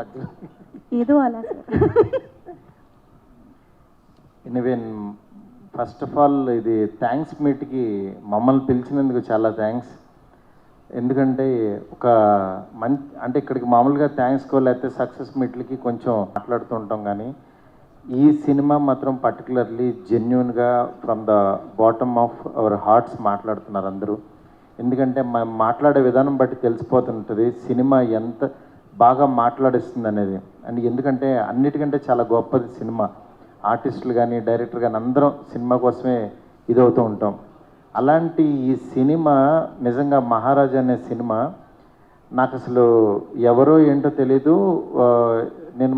మధ్యలో ఏదో అలా sir. Anyway, first of all ఇది థ్యాంక్స్ మీట్కి మమ్మల్ని పిలిచినందుకు చాలా థ్యాంక్స్. ఎందుకంటే ఒక అంటే ఇక్కడికి మామూలుగా థ్యాంక్స్ కో లేకపోతే సక్సెస్ మీట్లకి కొంచెం మాట్లాడుతూ ఉంటాం, కానీ ఈ సినిమా మాత్రం పర్టికులర్లీ జెన్యున్గా from the bottom of our hearts మాట్లాడుతున్నారు అందరూ. ఎందుకంటే మాట్లాడే విధానం బట్టి తెలిసిపోతుంటుంది సినిమా ఎంత బాగా మాట్లాడిస్తుంది అనేది. అండ్ ఎందుకంటే అన్నిటికంటే చాలా గొప్పది సినిమా. ఆర్టిస్టులు కానీ డైరెక్టర్ కానీ అందరం సినిమా కోసమే ఇదవుతూ ఉంటాం. అలాంటి ఈ సినిమా నిజంగా మహారాజా అనే సినిమా నాకు అసలు ఎవరో ఏంటో తెలీదు. నేను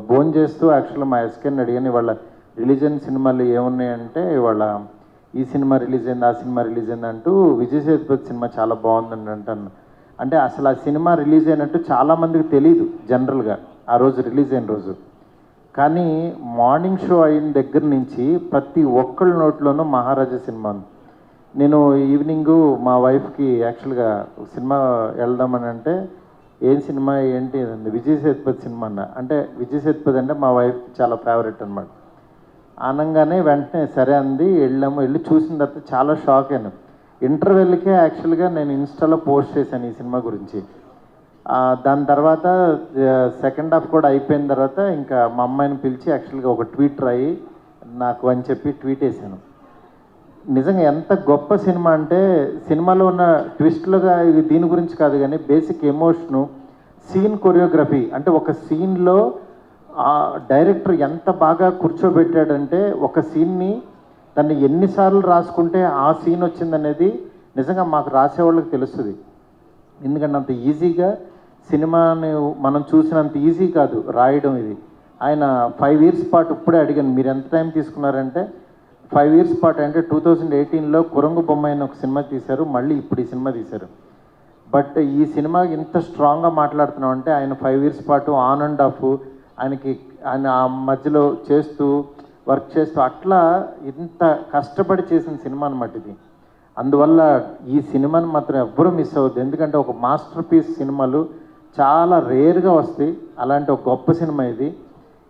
ఫోన్ చేస్తూ యాక్చువల్గా మా ఎస్కేని అడిగాను, వాళ్ళ రిలీజియన్ సినిమాలు ఏమున్నాయంటే వాళ్ళ ఈ సినిమా రిలీజ్ అయింది, ఆ సినిమా రిలీజ్ అయింది అంటూ విజయ్ సేతుపతి సినిమా చాలా బాగుందని అంటాను. అంటే అసలు ఆ సినిమా రిలీజ్ అయినట్టు చాలామందికి తెలియదు జనరల్గా ఆ రోజు రిలీజ్ అయిన రోజు. కానీ మార్నింగ్ షో అయిన దగ్గర నుంచి ప్రతి ఒక్కళ్ళ నోట్లోనూ మహారాజా సినిమా ఉంది. నేను ఈవినింగు మా వైఫ్కి యాక్చువల్గా సినిమా వెళ్దామని అంటే ఏం సినిమా ఏంటి అంది, విజయ్ సేతుపతి సినిమా అన్న. అంటే విజయ్ సేతుపతి అంటే మా వైఫ్ చాలా ఫేవరెట్ అనమాట. అనగానే వెంటనే సరే అంది, వెళ్ళాము. వెళ్ళి చూసిన తర్వాత చాలా షాక్ అయ్యాను. ఇంటర్వెల్కే యాక్చువల్గా నేను ఇన్స్టాలో పోస్ట్ చేశాను ఈ సినిమా గురించి. దాని తర్వాత సెకండ్ హాఫ్ కూడా అయిపోయిన తర్వాత ఇంకా మా అమ్మాయిని పిలిచి యాక్చువల్గా ఒక ట్వీట్ రాయి నాకు అని చెప్పి ట్వీట్ వేసాను. నిజంగా ఎంత గొప్ప సినిమా అంటే సినిమాలో ఉన్న ట్విస్ట్లుగా ఇది దీని గురించి కాదు, కానీ బేసిక్ ఎమోషను, సీన్ కొరియోగ్రఫీ. అంటే ఒక సీన్లో డైరెక్టర్ ఎంత బాగా కూర్చోబెట్టాడంటే ఒక సీన్ని తను ఎన్నిసార్లు రాసుకుంటే ఆ సీన్ వచ్చిందనేది నిజంగా మాకు రాసేవాళ్ళకి తెలుస్తుంది. ఎందుకంటే అంత ఈజీగా సినిమాని మనం చూసినంత ఈజీ కాదు రాయడం ఇది. ఆయన 5 years పాటు ఇప్పుడే అడిగాను మీరు ఎంత టైం తీసుకున్నారంటే 5 years పాటు అంటే 2018లో కురంగు బొమ్మ అయిన ఒక సినిమా తీశారు, మళ్ళీ ఇప్పుడు ఈ సినిమా తీశారు. బట్ ఈ సినిమా ఇంత స్ట్రాంగ్గా మాట్లాడుతున్నాం అంటే ఆయన 5 years పాటు ఆన్ అండ్ ఆఫ్ ఆయన ఆ మధ్యలో చేస్తూ వర్క్ చేస్తూ అట్లా ఇంత కష్టపడి చేసిన సినిమా అనమాట ఇది. అందువల్ల ఈ సినిమాని మాత్రం ఎవ్వరూ మిస్ అవ్వద్దు. ఎందుకంటే ఒక మాస్టర్ పీస్ సినిమాలు చాలా రేర్గా వస్తాయి. అలాంటి ఒక గొప్ప సినిమా ఇది.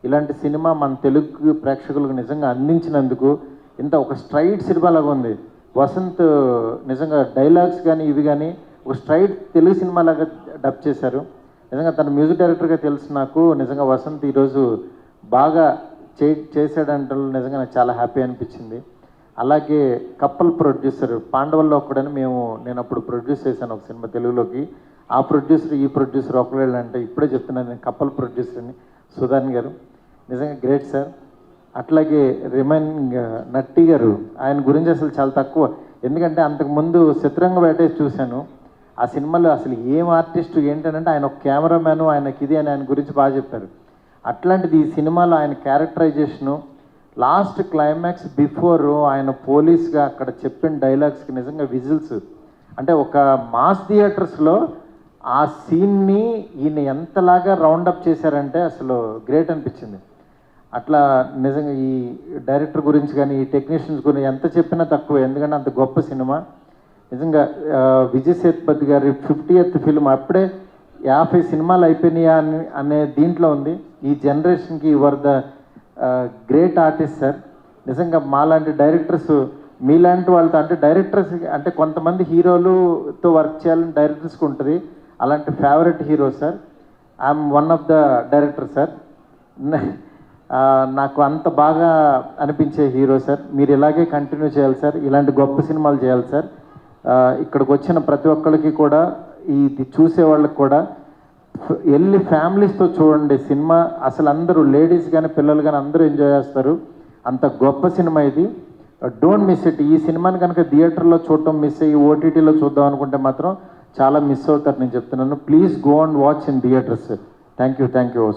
ఇలాంటి సినిమా మన తెలుగు ప్రేక్షకులకు నిజంగా అందించినందుకు ఇంత ఒక స్ట్రైట్ సినిమాలాగా ఉంది. వసంత్ నిజంగా డైలాగ్స్ కానీ ఇవి కానీ ఒక స్ట్రైట్ తెలుగు సినిమాలాగా డబ్ చేశారు. నిజంగా తన మ్యూజిక్ డైరెక్టర్గా తెలుసు నాకు. నిజంగా వసంత్ ఈరోజు బాగా చేశాడంటే నిజంగా నాకు చాలా హ్యాపీ అనిపించింది. అలాగే కప్పల్ ప్రొడ్యూసర్ పాండవల్లో ఒక్కడని నేను అప్పుడు ప్రొడ్యూస్ చేశాను ఒక సినిమా తెలుగులోకి. ఆ ప్రొడ్యూసర్ ఈ ప్రొడ్యూసర్ ఒకళ్ళు అంటే ఇప్పుడే చెప్తున్నాను నేను కప్పల్ ప్రొడ్యూసర్ని, సుధాన్ గారు నిజంగా గ్రేట్ సార్. అట్లాగే రిమైనింగ్ నట్టి గారు, ఆయన గురించి అసలు చాలా తక్కువ. ఎందుకంటే అంతకుముందు శత్రురంగ వేట చూశాను. ఆ సినిమాలో అసలు ఏం ఆర్టిస్ట్ ఏంటంటే ఆయన ఒక కెమెరామ్యాను, ఆయనకి ఇది అని ఆయన గురించి బాగా చెప్పారు. అట్లాంటిది ఈ సినిమాలో ఆయన క్యారెక్టరైజేషను, లాస్ట్ క్లైమాక్స్ బిఫోర్ ఆయన పోలీస్గా అక్కడ చెప్పిన డైలాగ్స్కి నిజంగా విజిల్స్. అంటే ఒక మాస్ థియేటర్స్లో ఆ సీన్ని ఈయన ఎంతలాగా రౌండప్ చేశారంటే అసలు గ్రేట్ అనిపించింది. అట్లా నిజంగా ఈ డైరెక్టర్ గురించి కానీ ఈ టెక్నీషియన్స్ గురించి ఎంత చెప్పినా తక్కువ, ఎందుకంటే అంత గొప్ప సినిమా. నిజంగా విజయ్ సేతుపతి గారి 50th ఫిల్మ్ అప్పుడే 50 సినిమాలు అయిపోయినాయా అనే దీంట్లో ఉంది. ఈ జనరేషన్కి your the great artist sir. నిజంగా మాలాంటి డైరెక్టర్స్ మీలాంటి వాళ్ళతో అంటే డైరెక్టర్స్ అంటే కొంతమంది హీరోలుతో వర్క్ చేయాలని డైరెక్టర్స్కి ఉంటుంది. అలాంటి favourite hero sir. I'm one of the director sir. నాకు అంత బాగా అనిపించే హీరో సార్. మీరు ఇలాగే కంటిన్యూ చేయాలి సార్, ఇలాంటి గొప్ప సినిమాలు చేయాలి సార్. ఇక్కడికి వచ్చిన ప్రతి ఒక్కరికి కూడా ఇది చూసే వాళ్ళకి కూడా వెళ్ళి ఫ్యామిలీస్తో చూడండి సినిమా. అసలు అందరూ లేడీస్ కానీ పిల్లలు కానీ అందరూ ఎంజాయ్ చేస్తారు. అంత గొప్ప సినిమా ఇది. Don't miss it. ఈ సినిమాని కనుక థియేటర్లో చూడటం మిస్ అయ్యి ఓటీటీలో చూద్దాం అనుకుంటే మాత్రం చాలా మిస్ అవుతారు నేను చెప్తున్నాను. Please go and watch in theatres. Thank you.